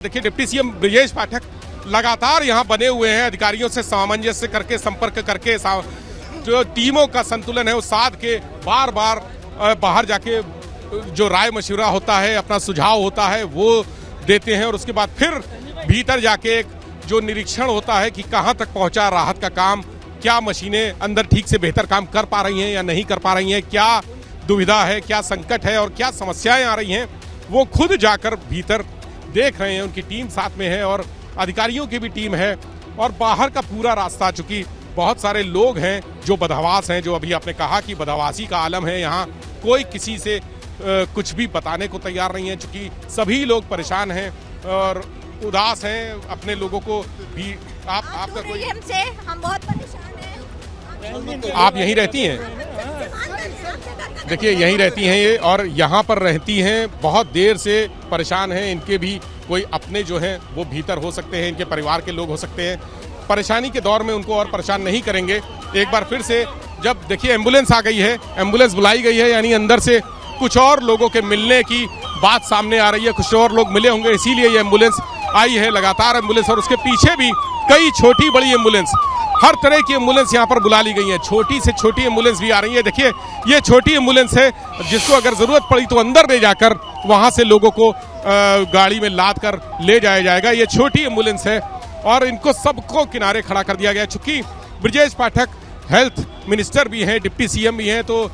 देखिए, deputy CM Brajesh Pathak लगातार यहाँ बने हुए हैं, अधिकारियों से सामंजस्य करके संपर्क करके जो टीमों का संतुलन है वो साध के बार बार बाहर जाके जो राय मशवरा होता है, अपना सुझाव होता है वो देते हैं और उसके बाद फिर भीतर जाके एक जो निरीक्षण होता है कि कहाँ तक पहुँचा राहत का काम, क्या मशीनें अंदर ठीक से बेहतर काम कर पा रही हैं या नहीं कर पा रही हैं, क्या दुविधा है, क्या संकट है और क्या समस्याएं आ रही हैं, वो खुद जाकर भीतर देख रहे हैं। उनकी टीम साथ में है और अधिकारियों की भी टीम है और बाहर का पूरा रास्ता, चूंकि बहुत सारे लोग हैं जो बदहवास हैं, जो अभी आपने कहा कि बदहवासी का आलम है यहाँ, कोई किसी से कुछ भी बताने को तैयार नहीं है, चूंकि सभी लोग परेशान हैं और उदास हैं। अपने लोगों को भी आपका कोई हमसे हम बहुत परेशान हैं। आप यहीं रहती हैं? देखिए, यहीं रहती हैं ये और यहाँ पर रहती हैं, बहुत देर से परेशान हैं। इनके भी कोई अपने जो हैं वो भीतर हो सकते हैं, इनके परिवार के लोग हो सकते हैं। परेशानी के दौर में उनको और परेशान नहीं करेंगे। एक बार फिर से जब देखिए एम्बुलेंस आ गई है, एम्बुलेंस बुलाई गई है, यानी अंदर से कुछ और लोगों के मिलने की बात सामने आ रही है, कुछ और लोग मिले होंगे, इसीलिए ये एम्बुलेंस आई है। लगातार एम्बुलेंस और उसके पीछे भी कई छोटी बड़ी एम्बुलेंस, हर तरह की एम्बुलेंस यहाँ पर बुला ली गई है। छोटी से छोटी एम्बुलेंस भी आ रही है। देखिए, ये छोटी एम्बुलेंस है जिसको अगर जरूरत पड़ी तो अंदर ले जाकर वहां से लोगों को गाड़ी में लाद कर ले जाया जाएगा। ये छोटी एम्बुलेंस है और इनको सबको किनारे खड़ा कर दिया गया। चूंकि ब्रजेश पाठक हेल्थ मिनिस्टर भी हैं, डिप्टी सीएम भी हैं, तो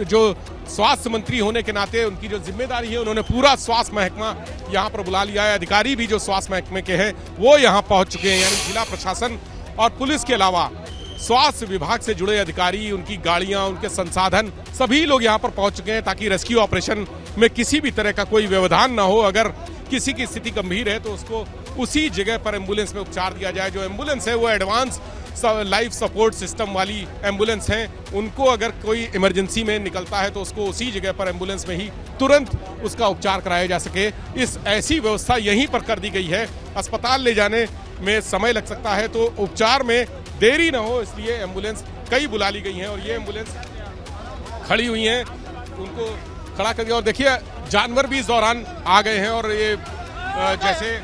जो स्वास्थ्य मंत्री होने के नाते उनकी जो जिम्मेदारी है, उन्होंने पूरा स्वास्थ्य महकमा यहाँ पर बुला लिया है। अधिकारी भी जो स्वास्थ्य महकमे के हैं वो यहाँ पहुँच चुके हैं, यानी जिला प्रशासन और पुलिस के अलावा स्वास्थ्य विभाग से जुड़े अधिकारी, उनकी गाड़ियां, उनके संसाधन, सभी लोग यहां पर पहुंच चुके हैं ताकि रेस्क्यू ऑपरेशन में किसी भी तरह का कोई व्यवधान ना हो। अगर किसी की स्थिति गंभीर है तो उसको उसी जगह पर एम्बुलेंस में उपचार दिया जाए। जो एम्बुलेंस है वो एडवांस लाइफ सपोर्ट सिस्टम वाली एम्बुलेंस हैं। उनको अगर कोई इमरजेंसी में निकलता है तो उसको उसी जगह पर एम्बुलेंस में ही तुरंत उसका उपचार कराया जा सके, इस ऐसी व्यवस्था यहीं पर कर दी गई है। अस्पताल ले जाने में समय लग सकता है तो उपचार में देरी ना हो, इसलिए एम्बुलेंस कई बुला ली गई हैं और ये एम्बुलेंस खड़ी हुई हैं, उनको खड़ा कर दिया। और देखिए, जानवर भी इस दौरान आ गए हैं और ये जैसे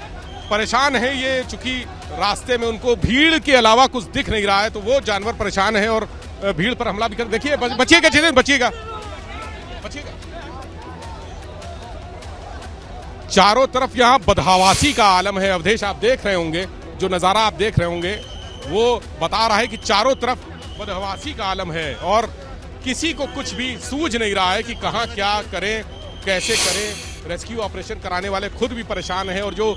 परेशान है ये, चूंकि रास्ते में उनको भीड़ के अलावा कुछ दिख नहीं रहा है तो वो जानवर परेशान है और भीड़ पर हमला भी कर। देखिए, बचिएगा चीजें, बचिएगा बचिएगा। चारों तरफ यहाँ बदहवासी का आलम है। अवधेश, आप देख रहे होंगे, जो नज़ारा आप देख रहे होंगे वो बता रहा है कि चारों तरफ बदहवासी का आलम है और किसी को कुछ भी सूझ नहीं रहा है कि कहाँ क्या करें, कैसे करें। रेस्क्यू ऑपरेशन कराने वाले खुद भी परेशान हैं और जो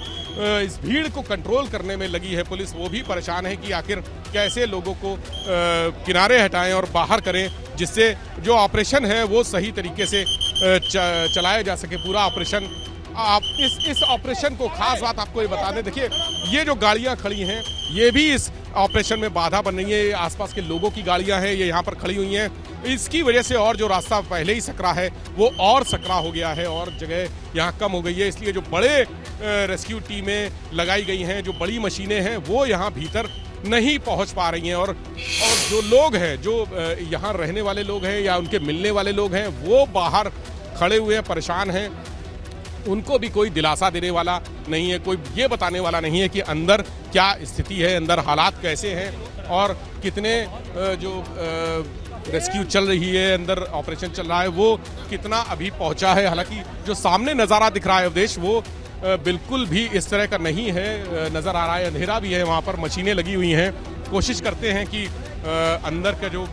इस भीड़ को कंट्रोल करने में लगी है पुलिस, वो भी परेशान है कि आखिर कैसे लोगों को किनारे हटाएं और बाहर करें, जिससे जो ऑपरेशन है वो सही तरीके से चलाया जा सके। पूरा ऑपरेशन, आप इस ऑपरेशन को खास बात आपको ये बता दें, देखिए ये जो गाड़ियां खड़ी हैं ये भी इस ऑपरेशन में बाधा बन रही है। आसपास के लोगों की गाड़ियां हैं, ये यहाँ पर खड़ी हुई हैं। इसकी वजह से और जो रास्ता पहले ही सकरा है वो और सकरा हो गया है और जगह यहाँ कम हो गई है। इसलिए जो बड़े रेस्क्यू टीमें लगाई गई हैं, जो बड़ी मशीनें हैं, वो यहाँ भीतर नहीं पहुँच पा रही हैं और जो लोग हैं, जो यहाँ रहने वाले लोग हैं या उनके मिलने वाले लोग हैं, वो बाहर खड़े हुए हैं, परेशान हैं। उनको भी कोई दिलासा देने वाला नहीं है, कोई ये बताने वाला नहीं है कि अंदर क्या स्थिति है, अंदर हालात कैसे हैं और कितने जो रेस्क्यू चल रही है, अंदर ऑपरेशन चल रहा है, वो कितना अभी पहुंचा है। हालांकि जो सामने नज़ारा दिख रहा है अवधेश, वो बिल्कुल भी इस तरह का नहीं है, नज़र आ रहा है, अंधेरा भी है, वहाँ पर मशीनें लगी हुई हैं। कोशिश करते हैं कि अंदर का जो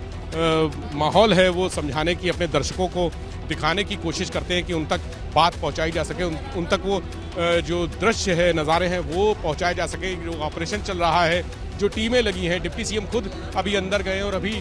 माहौल है वो समझाने की, अपने दर्शकों को दिखाने की कोशिश करते हैं कि उन तक बात पहुंचाई जा सके, उन तक वो जो दृश्य है, नज़ारे हैं, वो पहुंचाए जा सके। जो ऑपरेशन चल रहा है, जो टीमें लगी हैं, डिप्टी सीएम खुद अभी अंदर गए और अभी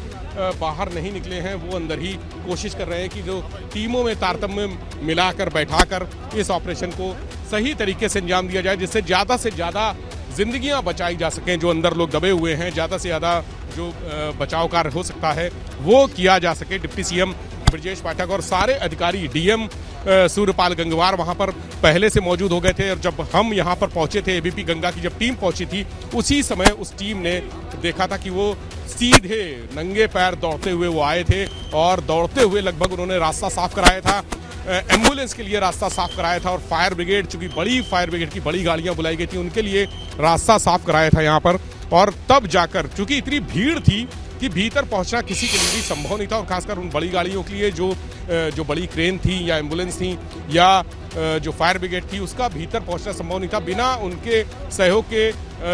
बाहर नहीं निकले हैं, वो अंदर ही कोशिश कर रहे हैं कि जो टीमों में तारतम्य मिलाकर बैठाकर इस ऑपरेशन को सही तरीके से अंजाम दिया जाए, जिससे ज़्यादा से ज़्यादा जिंदगियां बचाई जा सकें। जो अंदर लोग दबे हुए हैं, ज़्यादा से ज़्यादा जो बचाव कार्य हो सकता है वो किया जा सके। डिप्टी सीएम ब्रजेश पाठक और सारे अधिकारी, डीएम सूर्यपाल गंगवार वहां पर पहले से मौजूद हो गए थे और जब हम यहां पर पहुंचे थे, एबीपी गंगा की जब टीम पहुंची थी, उसी समय उस टीम ने देखा था कि वो सीधे नंगे पैर दौड़ते हुए वो आए थे और दौड़ते हुए लगभग उन्होंने रास्ता साफ कराया था। एम्बुलेंस के लिए रास्ता साफ कराया था और फायर ब्रिगेड, चूंकि बड़ी फायर ब्रिगेड की बड़ी गाड़ियां बुलाई गई थी, उनके लिए रास्ता साफ कराया था यहाँ पर। और तब जाकर, चूंकि इतनी भीड़ थी कि भीतर पहुंचना किसी के लिए भी संभव नहीं था, और खासकर उन बड़ी गाड़ियों के लिए जो बड़ी क्रेन थी या एम्बुलेंस थी या जो फायर ब्रिगेड थी, उसका भीतर पहुंचना संभव नहीं था। बिना उनके सहयोग के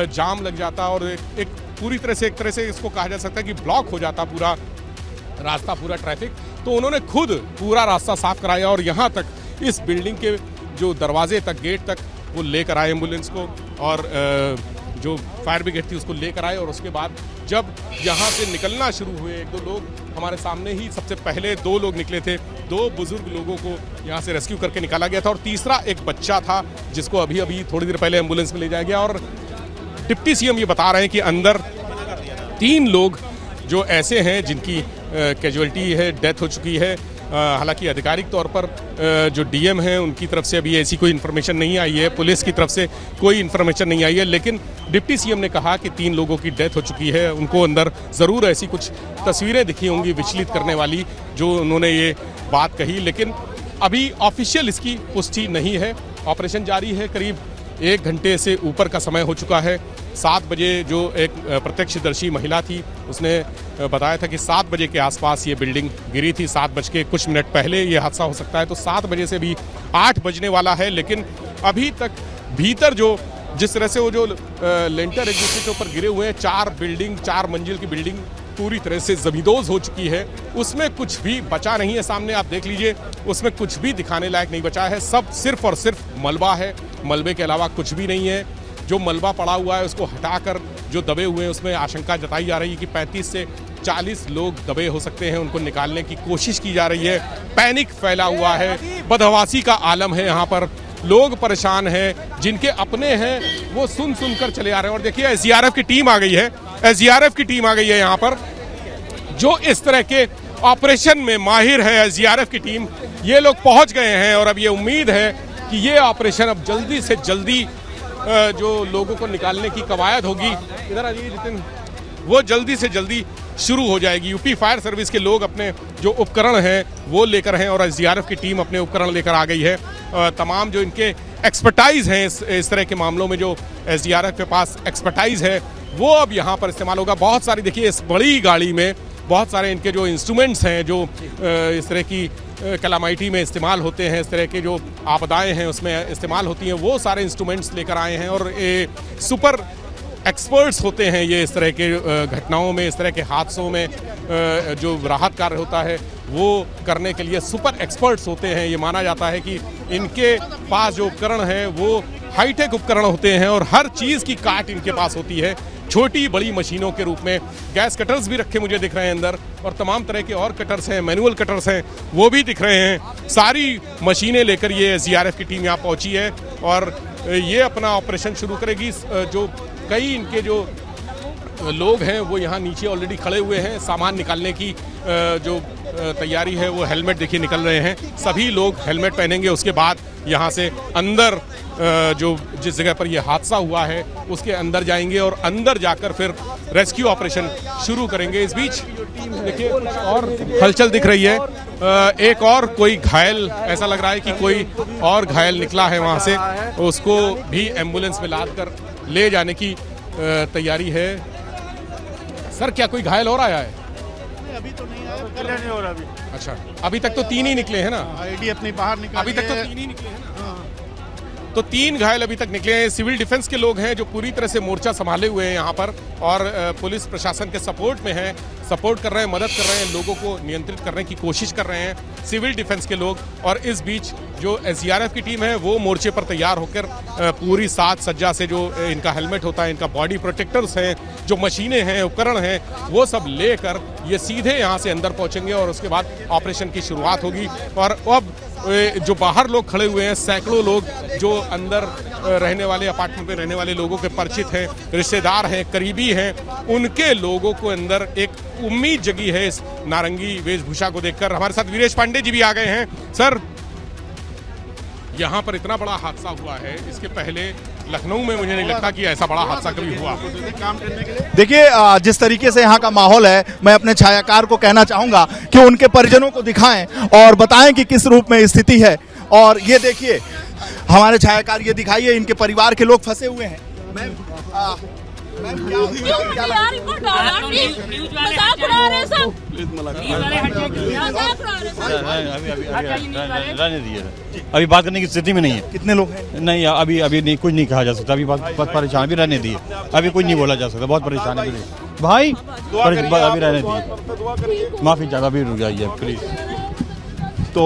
जाम लग जाता और एक पूरी तरह से, एक तरह से इसको कहा जा सकता है कि ब्लॉक हो जाता पूरा रास्ता, पूरा ट्रैफिक। तो उन्होंने खुद पूरा रास्ता साफ कराया और यहाँ तक, इस बिल्डिंग के जो दरवाजे तक, गेट तक वो लेकर आए एम्बुलेंस को, और जो फायर ब्रिगेड थी उसको लेकर आए। और उसके बाद जब यहाँ से निकलना शुरू हुए, एक दो लोग हमारे सामने ही, सबसे पहले 2 लोग निकले थे, 2 बुजुर्ग लोगों को यहाँ से रेस्क्यू करके निकाला गया था, और तीसरा एक बच्चा था जिसको अभी थोड़ी देर पहले एम्बुलेंस में ले जाया गया। और डिप्टी सीएम ये बता रहे हैं कि अंदर 3 लोग जो ऐसे हैं जिनकी कैजुअलिटी है, डेथ हो चुकी है। हालांकि आधिकारिक तौर पर जो डीएम हैं उनकी तरफ से अभी ऐसी कोई इन्फॉर्मेशन नहीं आई है, पुलिस की तरफ से कोई इन्फॉर्मेशन नहीं आई है, लेकिन डिप्टी सीएम ने कहा कि 3 लोगों की डेथ हो चुकी है। उनको अंदर ज़रूर ऐसी कुछ तस्वीरें दिखी होंगी विचलित करने वाली, जो उन्होंने ये बात कही, लेकिन अभी ऑफिशियल इसकी पुष्टि नहीं है। ऑपरेशन जारी है, करीब 1 घंटे से ऊपर का समय हो चुका है। 7 बजे जो एक प्रत्यक्षदर्शी महिला थी, उसने बताया था कि 7 बजे के आसपास ये बिल्डिंग गिरी थी, 7 बज के कुछ मिनट पहले ये हादसा हो सकता है। तो 7 बजे से भी 8 बजने वाला है, लेकिन अभी तक भीतर जिस तरह से वो जो लेंटर एक दूसरे के ऊपर गिरे हुए हैं, 4 मंजिल की बिल्डिंग पूरी तरह से जमींदोज हो चुकी है, उसमें कुछ भी बचा नहीं है। सामने आप देख लीजिए, उसमें कुछ भी दिखाने लायक नहीं बचा है, सब सिर्फ और सिर्फ मलबा है, मलबे के अलावा कुछ भी नहीं है। जो मलबा पड़ा हुआ है उसको हटाकर जो दबे हुए हैं, उसमें आशंका जताई जा रही है कि 35 से 40 लोग दबे हो सकते हैं, उनको निकालने की कोशिश की जा रही है। पैनिक फैला हुआ है, बदहवासी का आलम है यहाँ पर, लोग परेशान हैं, जिनके अपने हैं वो सुन कर चले आ रहे हैं। और देखिए एसडीआरएफ की टीम आ गई है, एसडीआरएफ की टीम आ गई है यहाँ पर, जो इस तरह के ऑपरेशन में माहिर है। एसडीआरएफ की टीम, ये लोग पहुंच गए हैं और अब ये उम्मीद है कि ये ऑपरेशन अब जल्दी से जल्दी जो लोगों को निकालने की कवायद होगी, इधर आ जाइए जितिन, वो जल्दी से जल्दी शुरू हो जाएगी। यूपी फायर सर्विस के लोग अपने जो उपकरण हैं वो लेकर हैं और एसडीआरएफ की टीम अपने उपकरण लेकर आ गई है। तमाम जो इनके एक्सपर्टाइज हैं इस तरह के मामलों में, जो एसडीआरएफ के पास एक्सपर्टाइज है, वो अब यहाँ पर इस्तेमाल होगा। बहुत सारी, देखिए इस बड़ी गाड़ी में बहुत सारे इनके जो इंस्ट्रूमेंट्स हैं, जो इस तरह की कैलामिटी में इस्तेमाल होते हैं, इस तरह के जो आपदाएं हैं उसमें इस्तेमाल होती हैं, वो सारे इंस्ट्रूमेंट्स लेकर आए हैं। और ये सुपर एक्सपर्ट्स होते हैं ये इस तरह के घटनाओं में, इस तरह के हादसों में जो राहत कार्य होता है वो करने के लिए सुपर एक्सपर्ट्स होते हैं। ये माना जाता है कि इनके पास जो उपकरण हैं वो हाईटेक उपकरण होते हैं और हर चीज़ की काट इनके पास होती है, छोटी बड़ी मशीनों के रूप में। गैस कटर्स भी रखे मुझे दिख रहे हैं अंदर, और तमाम तरह के और कटर्स हैं, मैनुअल कटर्स हैं, वो भी दिख रहे हैं। सारी मशीनें लेकर ये एसडीआरएफ की टीम यहाँ पहुंची है और ये अपना ऑपरेशन शुरू करेगी। जो कई इनके जो लोग हैं वो यहाँ नीचे ऑलरेडी खड़े हुए हैं, सामान निकालने की जो तैयारी है, वो हेलमेट देखिए निकल रहे हैं, सभी लोग हेलमेट पहनेंगे। उसके बाद यहाँ से अंदर जो जिस जगह पर यह हादसा हुआ है उसके अंदर जाएंगे और अंदर जाकर फिर रेस्क्यू ऑपरेशन शुरू करेंगे। इस बीच देखिए और हलचल दिख रही है, एक और कोई घायल, ऐसा लग रहा है कि कोई और घायल निकला है वहाँ से, उसको भी एम्बुलेंस में लाद कर ले जाने की तैयारी है। सर क्या कोई घायल और आया है? अभी तो नहीं आया, नहीं हो रहा अभी। अच्छा, अभी तक तो 3 ही निकले हैं ना? आईडी अपनी बाहर निकाली, अभी तक तो 3 ही निकले हैं ना? तो 3 घायल अभी तक निकले हैं। सिविल डिफेंस के लोग हैं जो पूरी तरह से मोर्चा संभाले हुए हैं यहाँ पर, और पुलिस प्रशासन के सपोर्ट में हैं, सपोर्ट कर रहे हैं, मदद कर रहे हैं, लोगों को नियंत्रित करने की कोशिश कर रहे हैं सिविल डिफेंस के लोग। और इस बीच जो एसडीआरएफ की टीम है वो मोर्चे पर तैयार होकर पूरी साज सज्जा से, जो इनका हेलमेट होता है, इनका बॉडी प्रोटेक्टर्स हैं, जो मशीनें हैं, उपकरण हैं, वो सब लेकर ये सीधे यहाँ से अंदर पहुँचेंगे और उसके बाद ऑपरेशन की शुरुआत होगी। और अब जो बाहर लोग खड़े हुए हैं, सैकड़ों लोग जो अंदर रहने वाले, अपार्टमेंट में रहने वाले लोगों के परिचित हैं, रिश्तेदार हैं, करीबी हैं, उनके लोगों को अंदर एक उम्मीद जगी है इस नारंगी वेशभूषा को देखकर। हमारे साथ वीरेश पांडे जी भी आ गए हैं। सर, यहाँ पर इतना बड़ा हादसा हुआ है, इसके पहले लखनऊ में मुझे नहीं लगता कि ऐसा बड़ा हादसा कभी हुआ। काम करने के लिए देखिए जिस तरीके से यहाँ का माहौल है, मैं अपने छायाकार को कहना चाहूंगा कि उनके परिजनों को दिखाएं और बताएं कि किस रूप में स्थिति है। और ये देखिए हमारे छायाकार, ये दिखाइए इनके परिवार के लोग फंसे हुए हैं। मैम क्या क्या लगा? यार इनको डाला प्लीज, मजाक उड़ा रहे हैं सब, मजाक उड़ा रहे हैं सब। रहने दिए, अभी बात करने की स्थिति में नहीं है। कितने लोग हैं? नहीं अभी नहीं, कुछ नहीं कहा जा सकता, अभी बहुत परेशान, भी रहने दिए, अभी कुछ नहीं बोला जा सकता, बहुत परेशान है भाई, अभी रहने दिए, माफी चाहता, अभी रुक जाइए प्लीज। तो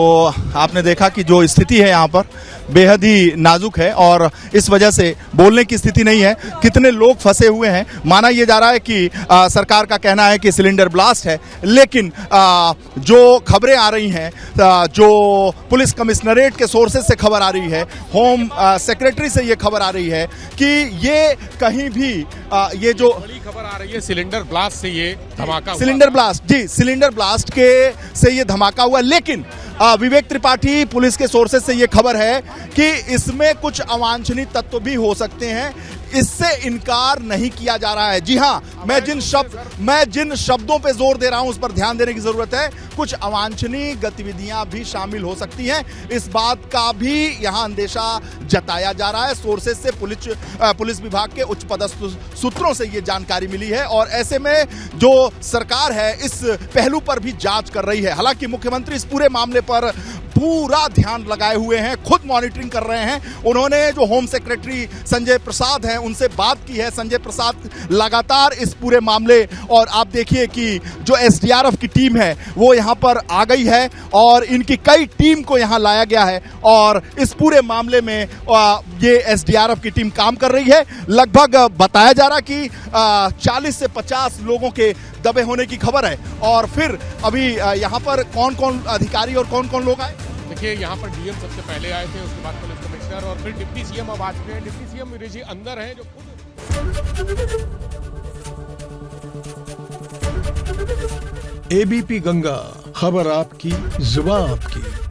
आपने देखा कि जो स्थिति है यहाँ पर बेहद ही नाजुक है और इस वजह से बोलने की स्थिति नहीं है। कितने लोग फंसे हुए हैं। माना यह जा रहा है कि सरकार का कहना है कि सिलेंडर ब्लास्ट है, लेकिन जो खबरें आ रही हैं, जो पुलिस कमिश्नरेट के सोर्सेज से खबर आ रही है, होम सेक्रेटरी से ये खबर आ रही है कि ये कहीं भी ये जो बड़ी खबर आ रही है सिलेंडर ब्लास्ट से ये धमाका हुआ। Cylinder blast, G cylinder blast के से ये धमाका हुआ, लेकिन विवेक त्रिपाठी पुलिस के सोर्सेज से ये खबर है कि इसमें कुछ अवांछनीय तत्व भी हो सकते हैं, इससे इनकार नहीं किया जा रहा है। जी हाँ, मैं जिन शब्दों पे जोर दे रहा हूं उस पर ध्यान देने की जरूरत है। कुछ अवांछनीय गतिविधियां भी शामिल हो सकती हैं, इस बात का भी यहां अंदेशा जताया जा रहा है। सोर्सेज से पुलिस विभाग के उच्च पदस्थ सूत्रों से ये जानकारी मिली है और ऐसे में जो सरकार है इस पहलू पर भी जांच कर रही है। हालांकि मुख्यमंत्री इस पूरे मामले पर पूरा ध्यान लगाए हुए हैं, खुद मॉनिटरिंग कर रहे हैं। उन्होंने जो होम सेक्रेटरी संजय प्रसाद हैं उनसे बात की है। संजय प्रसाद लगातार इस पूरे मामले, और आप देखिए कि जो एसडीआरएफ की टीम है वो यहाँ पर आ गई है और इनकी कई टीम को यहाँ लाया गया है और इस पूरे मामले में ये एसडीआरएफ की टीम काम कर रही है। लगभग बताया जा रहा कि 40 से 50 लोगों के दबे होने की खबर है। और फिर अभी यहाँ पर कौन कौन अधिकारी और कौन कौन लोग आए? देखिए यहाँ पर डीएम सबसे पहले आए थे, उसके बाद पुलिस कमिश्नर और फिर डिप्टी सीएम अब आ चुके हैं। डिप्टी सीएम वीरेश जी अंदर हैं जो खुद एबीपी गंगा, खबर आपकी, जुबान आपकी।